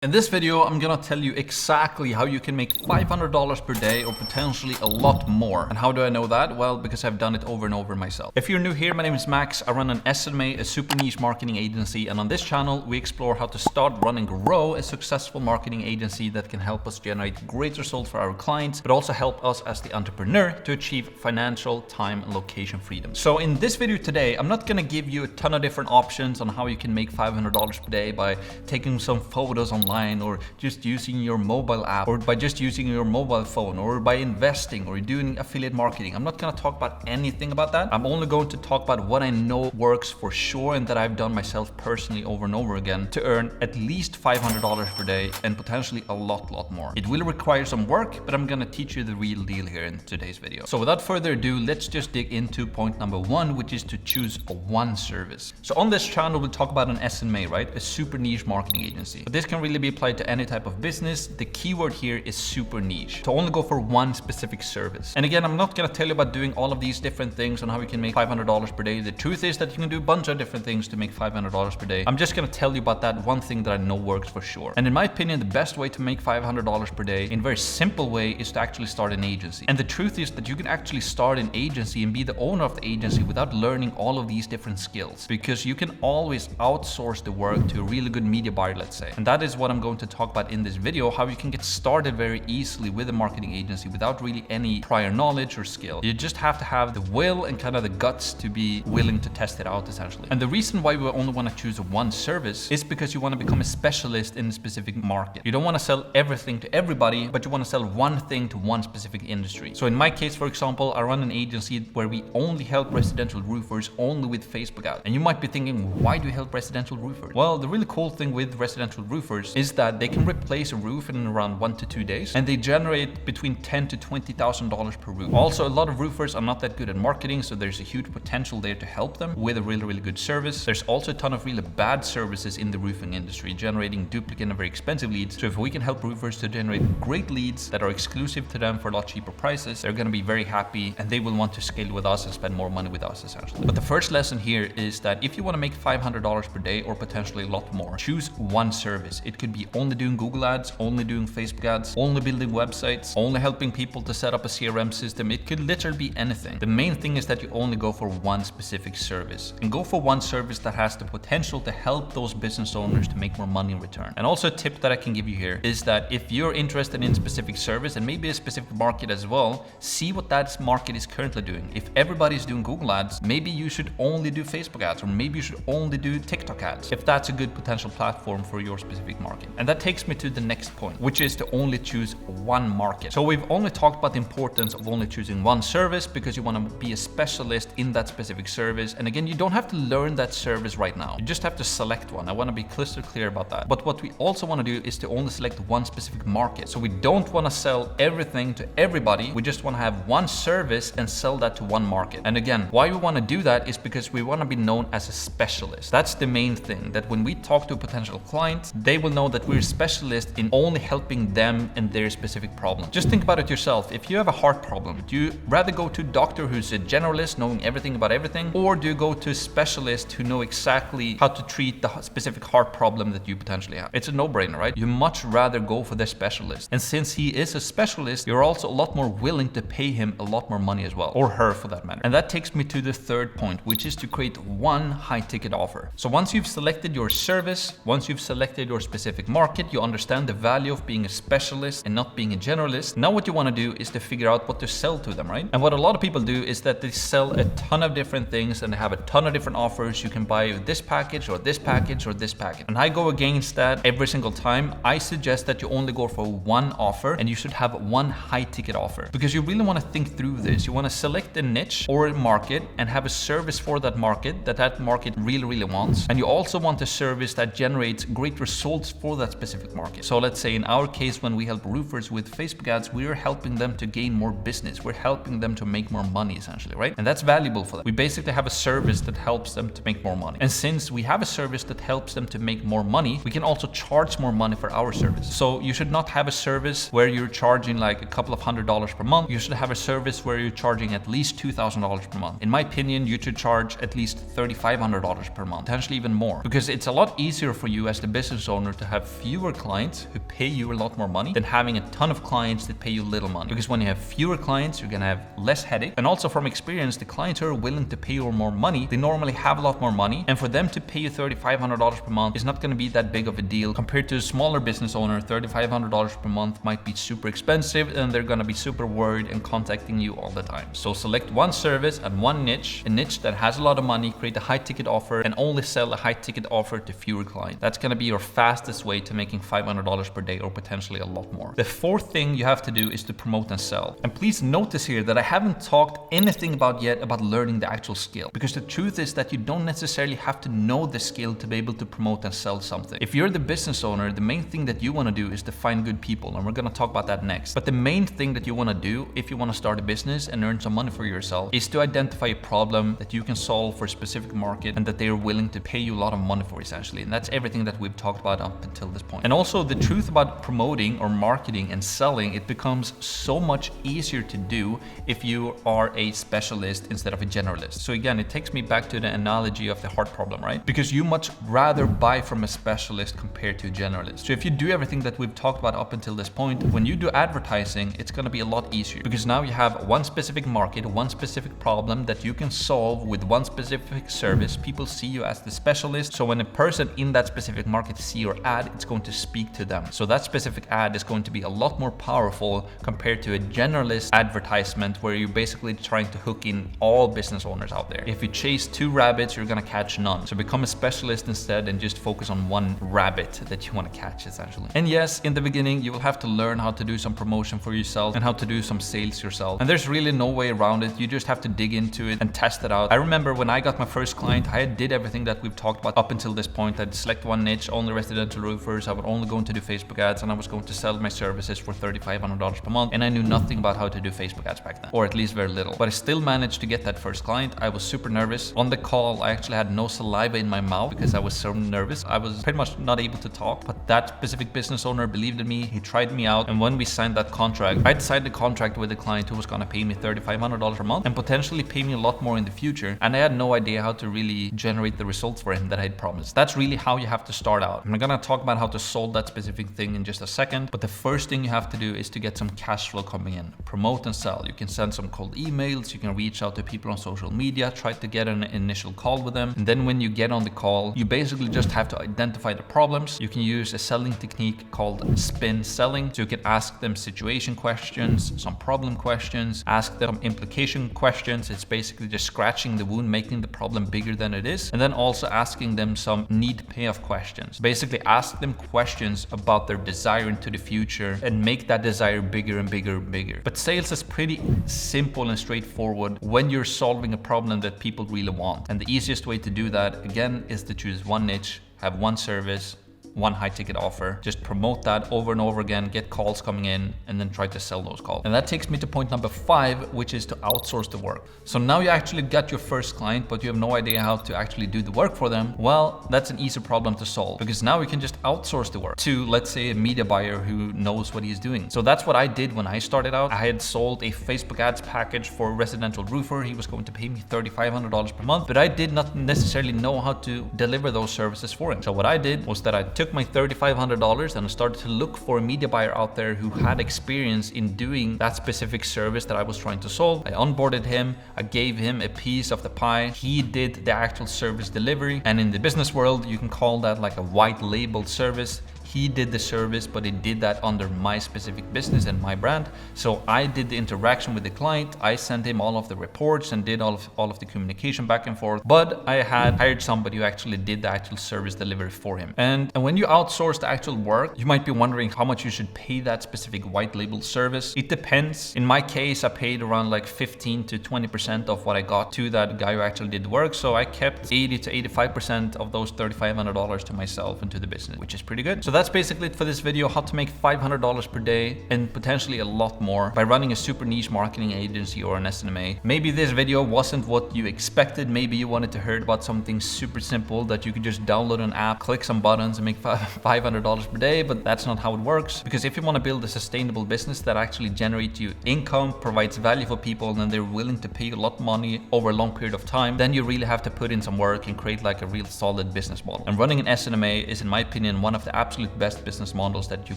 In this video, I'm gonna tell you exactly how you can make $500 per day or potentially a lot more. And how do I know that? Well, because I've done it over and over myself. If you're new here, my name is Max. I run an SMMA, a super niche marketing agency. And on this channel, we explore how to start, run, and grow a successful marketing agency that can help us generate great results for our clients, but also help us as the entrepreneur to achieve financial, time, and location freedom. So in this video today, I'm not gonna give you a ton of different options on how you can make $500 per day by taking some photos online, or just using your mobile app, or by just using your mobile phone, or by investing, or doing affiliate marketing. I'm not going to talk about anything about that. I'm only going to talk about what I know works for sure and that I've done myself personally over and over again to earn at least $500 per day and potentially a lot more. It will require some work, but I'm going to teach you the real deal here in today's video. So without further ado, let's just dig into point number one, which is to choose one service. So on this channel, we'll talk about an SMMA, right? A super niche marketing agency. But this can really be applied to any type of business. The keyword here is super niche, to only go for one specific service. And again, I'm not going to tell you about doing all of these different things on how you can make $500 per day. The truth is that you can do a bunch of different things to make $500 per day. I'm just going to tell you about that one thing that I know works for sure. And in my opinion, the best way to make $500 per day in a very simple way is to actually start an agency. And the truth is that you can actually start an agency and be the owner of the agency without learning all of these different skills, because you can always outsource the work to a really good media buyer, let's say. And that is what I'm going to talk about in this video, how you can get started very easily with a marketing agency without really any prior knowledge or skill. You just have to have the will and kind of the guts to be willing to test it out, essentially. And the reason why we only want to choose one service is because you want to become a specialist in a specific market. You don't want to sell everything to everybody, but you want to sell one thing to one specific industry. So in my case, for example, I run an agency where we only help residential roofers only with Facebook ads. And you might be thinking, why do you help residential roofers? Well, the really cool thing with residential roofers is that they can replace a roof in around 1 to 2 days, and they generate between $10,000 to $20,000 per roof. Also, a lot of roofers are not that good at marketing, so there's a huge potential there to help them with a really good service. There's also a ton of really bad services in the roofing industry, generating duplicate and very expensive leads. So if we can help roofers to generate great leads that are exclusive to them for a lot cheaper prices, they're going to be very happy and they will want to scale with us and spend more money with us, essentially. But the first lesson here is that if you want to make $500 per day or potentially a lot more, choose one service. It could be only doing Google ads, only doing Facebook ads, only building websites, only helping people to set up a CRM system. It could literally be anything. The main thing is that you only go for one specific service, and go for one service that has the potential to help those business owners to make more money in return. And also a tip that I can give you here is that if you're interested in a specific service and maybe a specific market as well, see what that market is currently doing. If everybody's doing Google ads, maybe you should only do Facebook ads, or maybe you should only do TikTok ads, if that's a good potential platform for your specific market. And that takes me to the next point, which is to only choose one market. So we've only talked about the importance of only choosing one service because you want to be a specialist in that specific service. And again, you don't have to learn that service right now. You just have to select one. I want to be crystal clear about that. But what we also want to do is to only select one specific market. So we don't want to sell everything to everybody. We just want to have one service and sell that to one market. And again, why we want to do that is because we want to be known as a specialist. That's the main thing, that when we talk to a potential client, they will know that we're a specialist in only helping them and their specific problem. Just think about it yourself. If you have a heart problem, do you rather go to a doctor who's a generalist knowing everything about everything, or do you go to a specialist who know exactly how to treat the specific heart problem that you potentially have? It's a no-brainer, right? You much rather go for the specialist. And since he is a specialist, you're also a lot more willing to pay him a lot more money as well, or her for that matter. And that takes me to the third point, which is to create one high-ticket offer. So once you've selected your service, once you've selected your specific market, you understand the value of being a specialist and not being a generalist. Now what you want to do is to figure out what to sell to them, right? And what a lot of people do is that they sell a ton of different things and they have a ton of different offers. You can buy this package or this package or this package. And I go against that every single time. I suggest that you only go for one offer, and you should have one high ticket offer, because you really want to think through this. You want to select a niche or a market and have a service for that market that market really wants. And you also want a service that generates great results for that specific market. So let's say in our case, when we help roofers with Facebook ads, we're helping them to gain more business. We're helping them to make more money, essentially, right? And that's valuable for them. We basically have a service that helps them to make more money. And since we have a service that helps them to make more money, we can also charge more money for our service. So you should not have a service where you're charging like a couple of $100s per month. You should have a service where you're charging at least $2,000 per month. In my opinion, you should charge at least $3,500 per month, potentially even more, because it's a lot easier for you as the business owner to have fewer clients who pay you a lot more money than having a ton of clients that pay you little money. Because when you have fewer clients, you're gonna have less headache. And also from experience, the clients who are willing to pay you more money, they normally have a lot more money. And for them to pay you $3,500 per month is not gonna be that big of a deal. Compared to a smaller business owner, $3,500 per month might be super expensive and they're gonna be super worried and contacting you all the time. So select one service and one niche, a niche that has a lot of money, create a high ticket offer and only sell a high ticket offer to fewer clients. That's gonna be your fastest way to making $500 per day or potentially a lot more. The fourth thing you have to do is to promote and sell. And please notice here that I haven't talked anything about learning the actual skill, because the truth is that you don't necessarily have to know the skill to be able to promote and sell something. If you're the business owner, the main thing that you want to do is to find good people, and we're going to talk about that next. But the main thing that you want to do if you want to start a business and earn some money for yourself is to identify a problem that you can solve for a specific market and that they are willing to pay you a lot of money for, essentially. And that's everything that we've talked about up until this point. And also the truth about promoting or marketing and selling, it becomes so much easier to do if you are a specialist instead of a generalist. So again, it takes me back to the analogy of the heart problem, right? Because you much rather buy from a specialist compared to a generalist. So if you do everything that we've talked about up until this point, when you do advertising, it's going to be a lot easier because now you have one specific market, one specific problem that you can solve with one specific service. People see you as the specialist. So when a person in that specific market see your ad, it's going to speak to them. So that specific ad is going to be a lot more powerful compared to a generalist advertisement where you're basically trying to hook in all business owners out there. If you chase two rabbits, you're gonna catch none. So become a specialist instead and just focus on one rabbit that you want to catch, essentially. And yes, in the beginning, you will have to learn how to do some promotion for yourself and how to do some sales yourself. And there's really no way around it. You just have to dig into it and test it out. I remember when I got my first client, I did everything that we've talked about up until this point. I'd select one niche, only residential roofers. I would only go to do Facebook ads, and I was going to sell my services for $3,500 per month. And I knew nothing about how to do Facebook ads back then, or at least very little. But I still managed to get that first client. I was super nervous. On the call, I actually had no saliva in my mouth because I was so nervous. I was pretty much not able to talk, but that specific business owner believed in me. He tried me out. And when we signed that contract, I signed the contract with a client who was going to pay me $3,500 a month and potentially pay me a lot more in the future. And I had no idea how to really generate the results for him that I had promised. That's really how you have to start out. I'm going to talk about how to solve that specific thing in just a second. But the first thing you have to do is to get some cash flow coming in. Promote and sell. You can send some cold emails. You can reach out to people on social media, try to get an initial call with them. And then when you get on the call, you basically just have to identify the problems. You can use a selling technique called spin selling. So you can ask them situation questions, some problem questions, ask them implication questions. It's basically just scratching the wound, making the problem bigger than it is. And then also asking them some need payoff questions. Basically ask them questions about their desire into the future and make that desire bigger and bigger and bigger. But sales is pretty simple and straightforward when you're solving a problem that people really want. And the easiest way to do that, again, is to choose one niche, have one service, one high ticket offer, just promote that over and over again, get calls coming in, and then try to sell those calls. And that takes me to point number 5, which is to outsource the work. So now you actually got your first client, but you have no idea how to actually do the work for them. Well, that's an easy problem to solve because now we can just outsource the work to, let's say, a media buyer who knows what he's doing. So that's what I did when I started out. I had sold a Facebook ads package for a residential roofer. He was going to pay me $3,500 per month, but I did not necessarily know how to deliver those services for him. So what I did was that I took my $3,500 and I started to look for a media buyer out there who had experience in doing that specific service that I was trying to solve. I onboarded him, I gave him a piece of the pie. He did the actual service delivery. And in the business world, you can call that like a white labeled service. He did the service, but he did that under my specific business and my brand. So I did the interaction with the client. I sent him all of the reports and did all of the communication back and forth. But I had hired somebody who actually did the actual service delivery for him. And when you outsource the actual work, you might be wondering how much you should pay that specific white label service. It depends. In my case, I paid around like 15 to 20% of what I got to that guy who actually did the work. So I kept 80 to 85% of those $3,500 to myself and to the business, which is pretty good. So that's basically it for this video, how to make $500 per day and potentially a lot more by running a super niche marketing agency or an SMMA. Maybe this video wasn't what you expected. Maybe you wanted to hear about something super simple that you could just download an app, click some buttons and make $500 per day, but that's not how it works. Because if you want to build a sustainable business that actually generates you income, provides value for people, and they're willing to pay you a lot of money over a long period of time, then you really have to put in some work and create like a real solid business model. And running an SMMA is, in my opinion, one of the absolute absolute best business models that you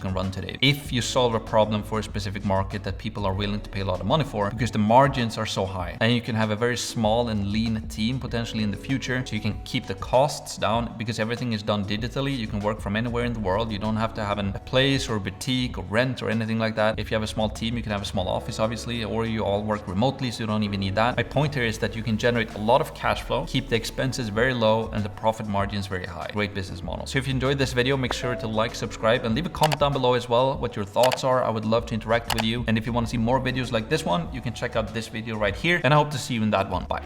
can run today. If you solve a problem for a specific market that people are willing to pay a lot of money for, because the margins are so high, and you can have a very small and lean team potentially in the future, so you can keep the costs down because everything is done digitally. You can work from anywhere in the world. You don't have to have a place or a boutique or rent or anything like that. If you have a small team, you can have a small office, obviously, or you all work remotely, so you don't even need that. My point here is that you can generate a lot of cash flow, keep the expenses very low, and the profit margins very high. Great business model. So if you enjoyed this video, make sure to like, subscribe, and leave a comment down below as well what your thoughts are. I would love to interact with you. And if you want to see more videos like this one, you can check out this video right here. And I hope to see you in that one. Bye.